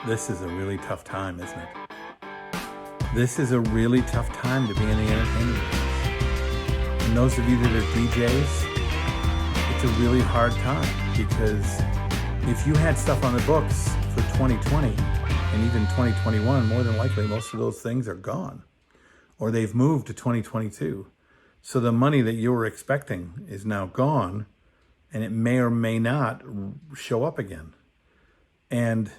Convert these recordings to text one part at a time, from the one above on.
This is a really tough time, isn't it? This is a really tough time to be in the entertainment business. And those of you that are DJs, it's a really hard time, because if you had stuff on the books for 2020 and even 2021, more than likely most of those things are gone, or they've moved to 2022. So the money that you were expecting is now gone, and it may or may not show up again. And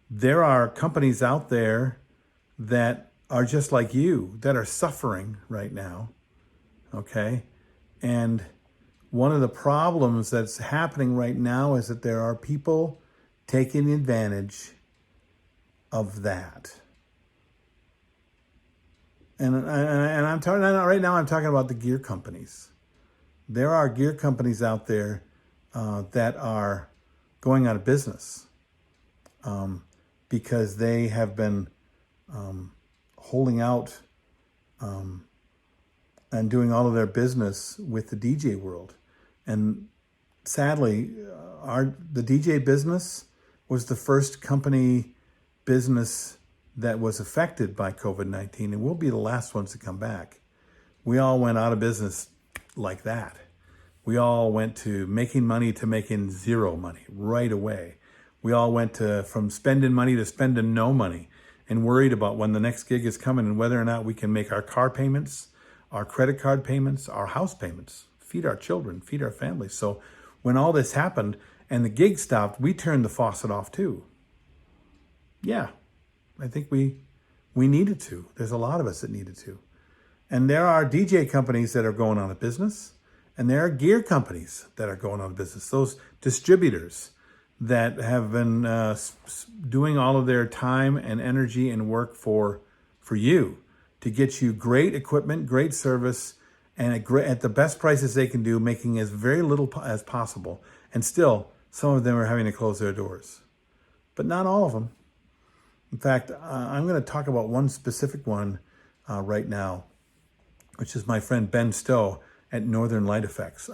there are companies out there that are just like you, that are suffering right now, okay? And one of the problems that's happening right now is that there are people taking advantage of that. And I'm talking right now, I'm talking about the gear companies. There are gear companies out there that are going out of business because they have been holding out and doing all of their business with the DJ world. And sadly, the DJ business was the first company business that was affected by COVID-19, and we'll be the last ones to come back. We all went out of business like that. We all went to making money to making zero money right away. We all went from spending money to spending no money, and worried about when the next gig is coming and whether or not we can make our car payments, our credit card payments, our house payments, feed our children, feed our families. So when all this happened and the gig stopped, we turned the faucet off too. Yeah, I think we needed to. There's a lot of us that needed to. And there are DJ companies that are going out of business, and there are gear companies that are going out of business. Those distributors that have been doing all of their time and energy and work for you to get you great equipment, great service, and at the best prices they can do, making as very little as possible. And still, some of them are having to close their doors. But not all of them. In fact, I'm going to talk about one specific one right now, which is my friend Ben Stowe at Northern Light Effects,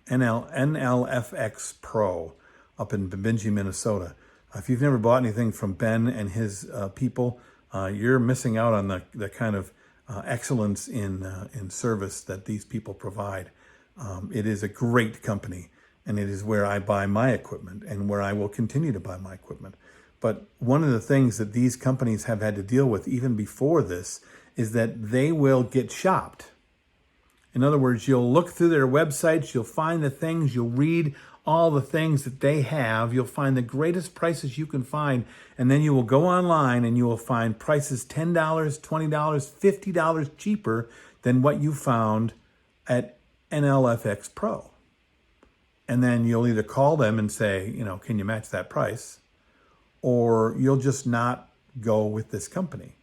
NLFX Pro, up in Bemidji, Minnesota. If you've never bought anything from Ben and his people, you're missing out on the kind of excellence in service that these people provide. It is a great company, and it is where I buy my equipment and where I will continue to buy my equipment. But one of the things that these companies have had to deal with even before this is that they will get shopped. In other words, you'll look through their websites, you'll find the things, you'll read all the things that they have, you'll find the greatest prices you can find, and then you will go online and you will find prices $10, $20, $50 cheaper than what you found at NLFX Pro. And then you'll either call them and say, can you match that price? Or you'll just not go with this company.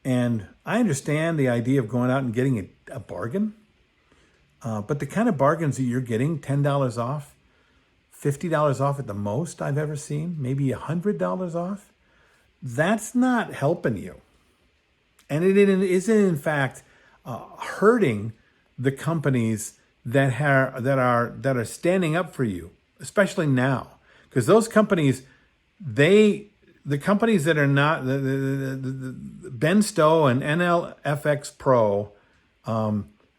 And I understand the idea of going out and getting a bargain, but the kind of bargains that you're getting, $10 off, $50 off at the most I've ever seen, maybe $100 off, that's not helping you. And it isn't, in fact, hurting the companies that are standing up for you, especially now. Because those companies, the companies that are not, the Ben Stowe and NLFX Pro,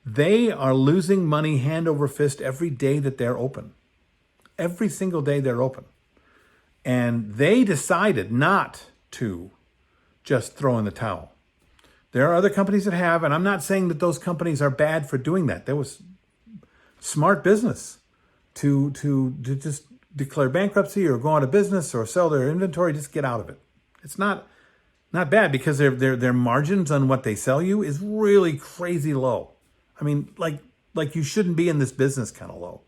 they are losing money hand over fist every day that they're open. Every single day they're open. And they decided not to just throw in the towel. There are other companies that have, and I'm not saying that those companies are bad for doing that. That was smart business to just declare bankruptcy or go out of business or sell their inventory, just get out of it. It's not bad, because their margins on what they sell you is really crazy low. I mean, like you shouldn't be in this business kind of low.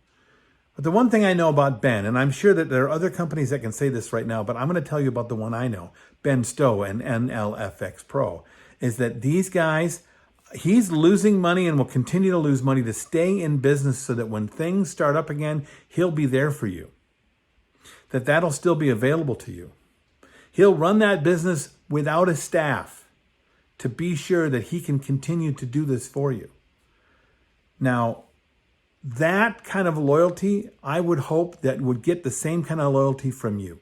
But the one thing I know about Ben, and I'm sure that there are other companies that can say this right now, but I'm going to tell you about the one I know, Ben Stowe and NLFX Pro, is that these guys, he's losing money and will continue to lose money to stay in business so that when things start up again, he'll be there for you. That'll still be available to you. He'll run that business without a staff to be sure that he can continue to do this for you. Now, that kind of loyalty, I would hope that would get the same kind of loyalty from you.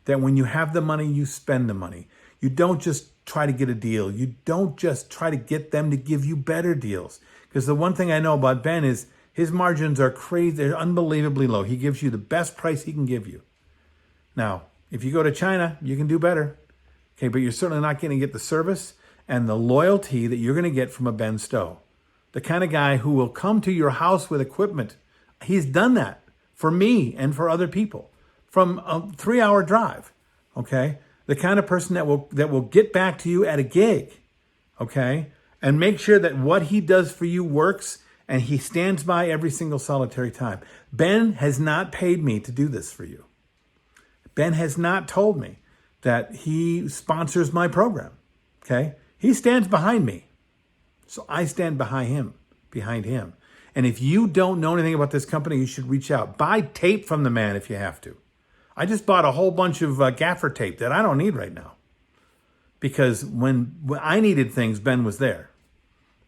that when you have the money, you spend the money. You don't just try to get a deal. You don't just try to get them to give you better deals. Because the one thing I know about Ben is his margins are crazy. They're unbelievably low. He gives you the best price he can give you. Now, if you go to China, you can do better. Okay, but you're certainly not going to get the service and the loyalty that you're going to get from a Ben Stowe. The kind of guy who will come to your house with equipment. He's done that for me and for other people from a 3-hour drive. Okay, the kind of person that will get back to you at a gig. Okay, and make sure that what he does for you works, and he stands by every single solitary time. Ben has not paid me to do this for you. Ben has not told me that he sponsors my program. Okay, he stands behind me. So I stand behind him. And if you don't know anything about this company, you should reach out. Buy tape from the man if you have to. I just bought a whole bunch of gaffer tape that I don't need right now. Because when I needed things, Ben was there.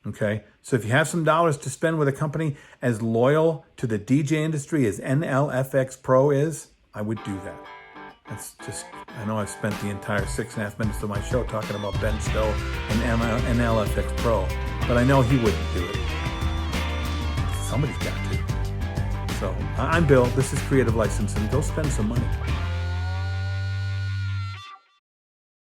Okay? So if you have some dollars to spend with a company as loyal to the DJ industry as NLFX Pro is, I would do that. That's just, I know I've spent the entire 6.5 minutes of my show talking about Ben Stowe and NLFX Pro, but I know he wouldn't do it. Somebody's got to. So I'm Bill. This is Creative Licensing. Go spend some money.